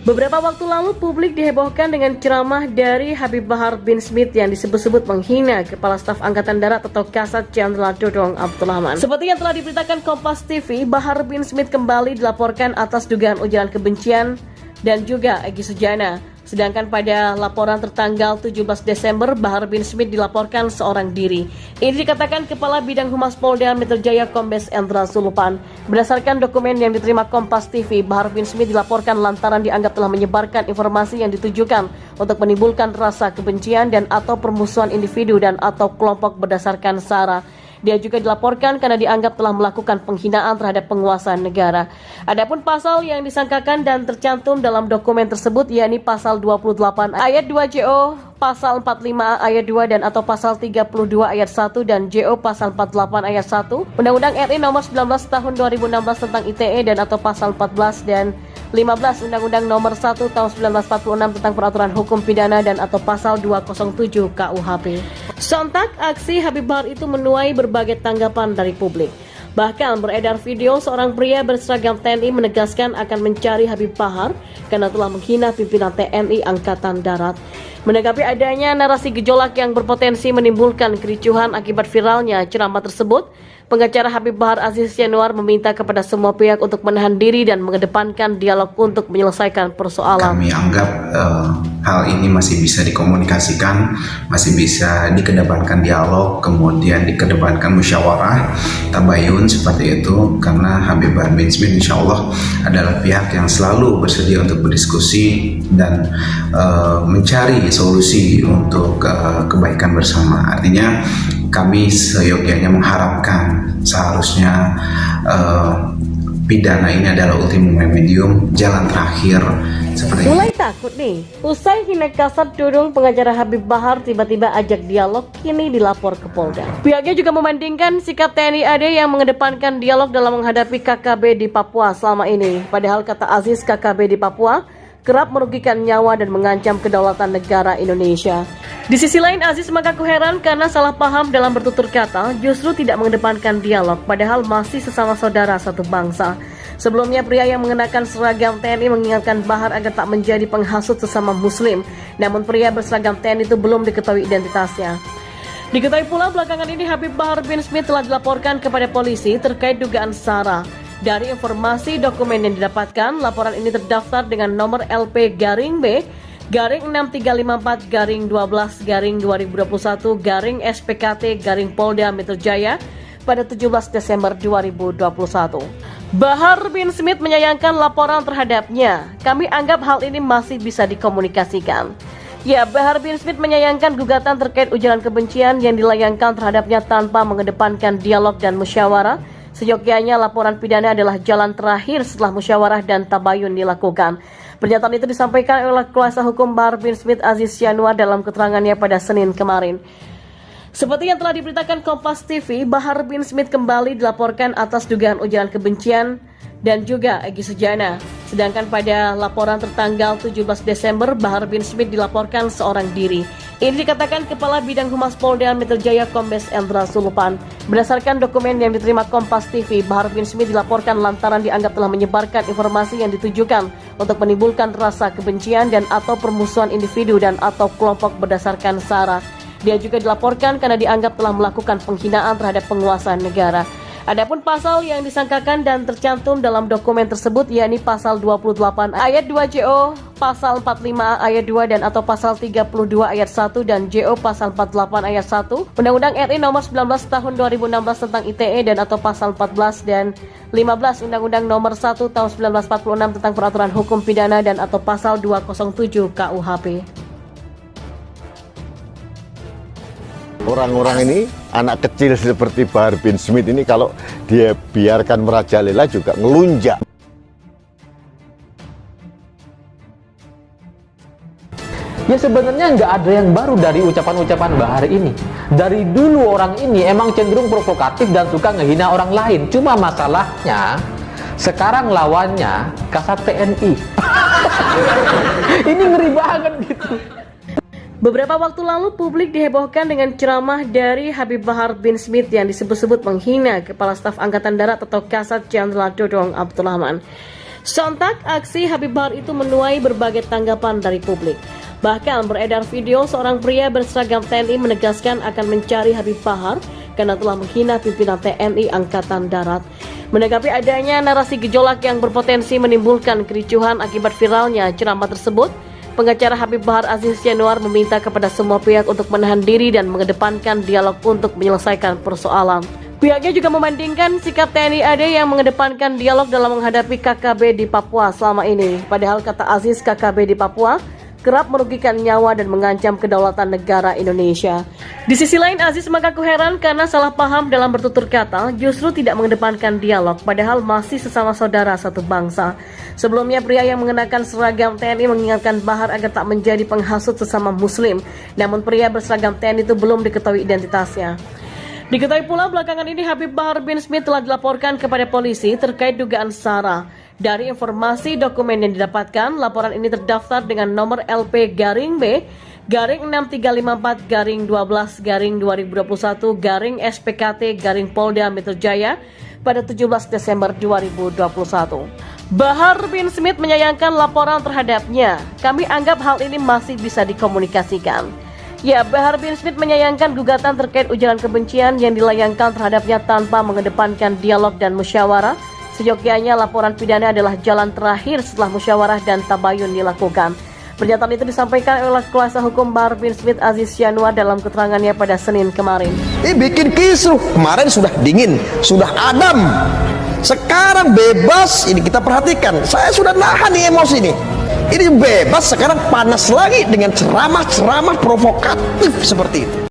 Beberapa waktu lalu publik dihebohkan dengan ceramah dari Habib Bahar bin Smith yang disebut-sebut menghina Kepala Staf Angkatan Darat atau Kasat Jenderal Dodong Abdurrahman. Seperti yang telah diberitakan Kompas TV, Bahar bin Smith kembali dilaporkan atas dugaan ujaran kebencian dan juga Egy Sujana. Sedangkan pada laporan tertanggal 17 Desember, Bahar bin Smith dilaporkan seorang diri. Ini dikatakan Kepala Bidang Humas Polda Metro Jaya Kombes Endra Sulupan. Berdasarkan dokumen yang diterima Kompas TV, Bahar bin Smith dilaporkan lantaran dianggap telah menyebarkan informasi yang ditujukan untuk menimbulkan rasa kebencian dan atau permusuhan individu dan atau kelompok berdasarkan SARA. Dia juga dilaporkan karena dianggap telah melakukan penghinaan terhadap penguasa negara. Adapun pasal yang disangkakan dan tercantum dalam dokumen tersebut yakni pasal 28 ayat 2 JO, pasal 45 ayat 2 dan atau pasal 32 ayat 1 dan JO pasal 48 ayat 1 Undang-Undang RI nomor 19 tahun 2016 tentang ITE dan atau pasal 14 dan 15 Undang-Undang nomor 1 tahun 1946 tentang peraturan hukum pidana dan atau pasal 207 KUHP. Sontak aksi Habib Bahar itu menuai berbagai tanggapan dari publik. Bahkan beredar video seorang pria berseragam TNI menegaskan akan mencari Habib Bahar karena telah menghina pimpinan TNI Angkatan Darat. Menanggapi adanya narasi gejolak yang berpotensi menimbulkan kericuhan akibat viralnya ceramah tersebut, pengacara Habib Bahar Aziz Yanuar meminta kepada semua pihak untuk menahan diri dan mengedepankan dialog untuk menyelesaikan persoalan. Kami anggap hal ini masih bisa dikomunikasikan, masih bisa dikedepankan dialog, kemudian dikedepankan musyawarah, tabayun seperti itu, karena Habib Bahar bin Smith insya Allah adalah pihak yang selalu bersedia untuk berdiskusi dan mencari solusi untuk kebaikan bersama. Artinya kami seyogyanya mengharapkan seharusnya pidana ini adalah ultimum remedium, jalan terakhir seperti ini. Mulai takut nih, usai hina kasat Dodong, pengacara Habib Bahar tiba-tiba ajak dialog, kini dilapor ke Polda. Pihaknya juga membandingkan sikap TNI AD yang mengedepankan dialog dalam menghadapi KKB di Papua selama ini. Padahal kata Aziz, KKB di Papua kerap merugikan nyawa dan mengancam kedaulatan negara Indonesia. Di sisi lain, Aziz mengaku heran karena salah paham dalam bertutur kata justru tidak mengedepankan dialog, padahal masih sesama saudara satu bangsa. Sebelumnya, pria yang mengenakan seragam TNI mengingatkan Bahar agar tak menjadi penghasut sesama muslim. Namun pria berseragam TNI itu belum diketahui identitasnya. Diketahui pula belakangan ini Habib Bahar bin Smith telah dilaporkan kepada polisi terkait dugaan SARA. Dari informasi dokumen yang didapatkan, laporan ini terdaftar dengan nomor LP-B garing 6354 garing 12 garing 2021 garing SPKT garing Polda Metro Jaya pada 17 Desember 2021. Bahar bin Smith menyayangkan laporan terhadapnya. Kami anggap hal ini masih bisa dikomunikasikan. Ya, Bahar bin Smith menyayangkan gugatan terkait ujaran kebencian yang dilayangkan terhadapnya tanpa mengedepankan dialog dan musyawarah. Seyogyanya laporan pidana adalah jalan terakhir setelah musyawarah dan tabayun dilakukan. Pernyataan itu disampaikan oleh kuasa hukum Bahar bin Smith Aziz Yanuar dalam keterangannya pada Senin kemarin. Seperti yang telah diberitakan Kompas TV, Bahar bin Smith kembali dilaporkan atas dugaan ujaran kebencian dan juga Egy Sujana. Sedangkan pada laporan tertanggal 17 Desember, Bahar bin Smith dilaporkan seorang diri. Ini dikatakan Kepala Bidang Humas Polda Metro Jaya Kombes Endra Sulupan. Berdasarkan dokumen yang diterima Kompas TV, Bahar bin Smith dilaporkan lantaran dianggap telah menyebarkan informasi yang ditujukan untuk menimbulkan rasa kebencian dan atau permusuhan individu dan atau kelompok berdasarkan SARA. Dia juga dilaporkan karena dianggap telah melakukan penghinaan terhadap penguasa negara. Adapun pasal yang disangkakan dan tercantum dalam dokumen tersebut yakni pasal 28 ayat 2 JO, pasal 45 ayat 2 dan atau pasal 32 ayat 1 dan JO pasal 48 ayat 1 Undang-Undang RI nomor 19 tahun 2016 tentang ITE dan atau pasal 14 dan 15 Undang-Undang nomor 1 tahun 1946 tentang peraturan hukum pidana dan atau pasal 207 KUHP. Orang-orang ini, anak kecil seperti Bahar bin Smith ini kalau dia biarkan merajalela juga ngelunjak. Ya sebenarnya nggak ada yang baru dari ucapan-ucapan Bahar ini. Dari dulu orang ini emang cenderung provokatif dan suka ngehina orang lain. Cuma masalahnya, sekarang lawannya Kasat TNI. Ini ngeri banget gitu. Beberapa waktu lalu publik dihebohkan dengan ceramah dari Habib Bahar bin Smith yang disebut-sebut menghina Kepala Staf Angkatan Darat atau Kasat Jenderal Dodong Abdurrahman. Sontak aksi Habib Bahar itu menuai berbagai tanggapan dari publik. Bahkan beredar video seorang pria berseragam TNI menegaskan akan mencari Habib Bahar karena telah menghina pimpinan TNI Angkatan Darat. Menanggapi adanya narasi gejolak yang berpotensi menimbulkan kericuhan akibat viralnya ceramah tersebut, pengacara Habib Bahar Aziz Yanuar meminta kepada semua pihak untuk menahan diri dan mengedepankan dialog untuk menyelesaikan persoalan. Pihaknya juga membandingkan sikap TNI AD yang mengedepankan dialog dalam menghadapi KKB di Papua selama ini. Padahal kata Aziz, KKB di Papua kerap merugikan nyawa dan mengancam kedaulatan negara Indonesia. Di sisi lain, Aziz mengaku heran karena salah paham dalam bertutur kata, justru tidak mengedepankan dialog, padahal masih sesama saudara satu bangsa. Sebelumnya, pria yang mengenakan seragam TNI mengingatkan Bahar agar tak menjadi penghasut sesama muslim. Namun pria berseragam TNI itu belum diketahui identitasnya. Diketahui pula belakangan ini Habib Bahar bin Smith telah dilaporkan kepada polisi terkait dugaan SARA. Dari informasi dokumen yang didapatkan, laporan ini terdaftar dengan nomor LP-B garing 6354 garing 12 garing 2021 garing SPKT garing Polda Metro Jaya pada 17 Desember 2021. Bahar bin Smith menyayangkan laporan terhadapnya. Kami anggap hal ini masih bisa dikomunikasikan. Ya, Bahar bin Smith menyayangkan gugatan terkait ujaran kebencian yang dilayangkan terhadapnya tanpa mengedepankan dialog dan musyawarah. Seyogyanya laporan pidana adalah jalan terakhir setelah musyawarah dan tabayun dilakukan. Pernyataan itu disampaikan oleh kuasa hukum Bahar bin Smith Aziz Yanuar dalam keterangannya pada Senin kemarin. Ini bikin kisruh. Kemarin sudah dingin, sudah adem. Sekarang bebas, ini kita perhatikan. Saya sudah nahan nih emosi ini. Ini bebas, sekarang panas lagi dengan ceramah-ceramah provokatif seperti itu.